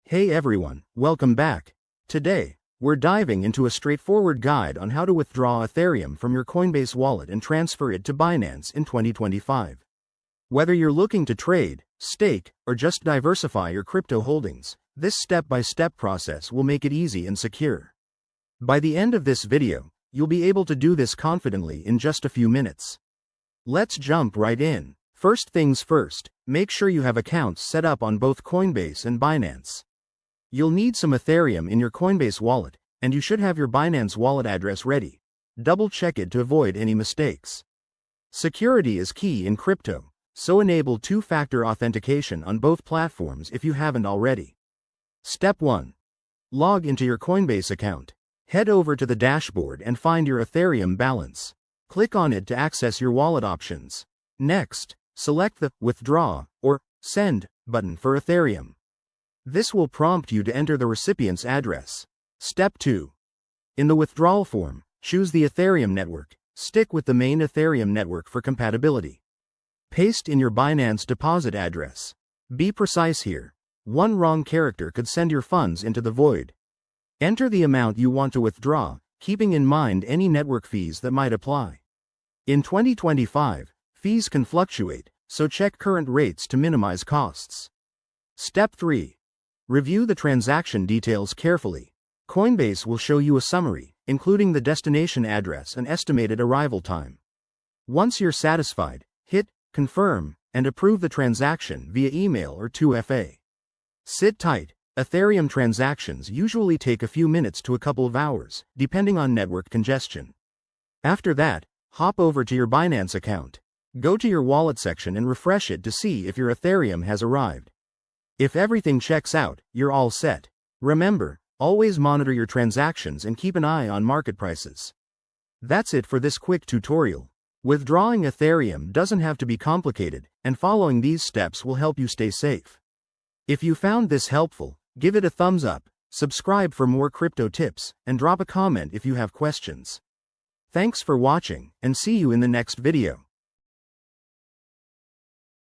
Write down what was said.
Hey everyone, welcome back. Today, we're diving into a straightforward guide on how to withdraw Ethereum from your Coinbase wallet and transfer it to Binance in 2025. Whether you're looking to trade, stake, or just diversify your crypto holdings, this step-by-step process will make it easy and secure. By the end of this video, you'll be able to do this confidently in just a few minutes. Let's jump right in. First things first, make sure you have accounts set up on both Coinbase and Binance. You'll need some Ethereum in your Coinbase wallet, and you should have your Binance wallet address ready. Double-check it to avoid any mistakes. Security is key in crypto, so enable two-factor authentication on both platforms if you haven't already. Step 1. Log into your Coinbase account. Head over to the dashboard and find your Ethereum balance. Click on it to access your wallet options. Next, select the Withdraw or Send button for Ethereum. This will prompt you to enter the recipient's address. Step 2. In the withdrawal form, choose the Ethereum network. Stick with the main Ethereum network for compatibility. Paste in your Binance deposit address. Be precise here. One wrong character could send your funds into the void. Enter the amount you want to withdraw, keeping in mind any network fees that might apply. In 2025, fees can fluctuate, so check current rates to minimize costs. Step 3. Review the transaction details carefully. Coinbase will show you a summary, including the destination address and estimated arrival time. Once you're satisfied, hit Confirm and approve the transaction via email or 2FA. Sit tight. Ethereum transactions usually take a few minutes to a couple of hours, depending on network congestion. After that, hop over to your Binance account. Go to your wallet section and refresh it to see if your Ethereum has arrived. If everything checks out, you're all set. Remember, always monitor your transactions and keep an eye on market prices. That's it for this quick tutorial. Withdrawing Ethereum doesn't have to be complicated, and following these steps will help you stay safe. If you found this helpful, give it a thumbs up, subscribe for more crypto tips, and drop a comment if you have questions. Thanks for watching, and see you in the next video.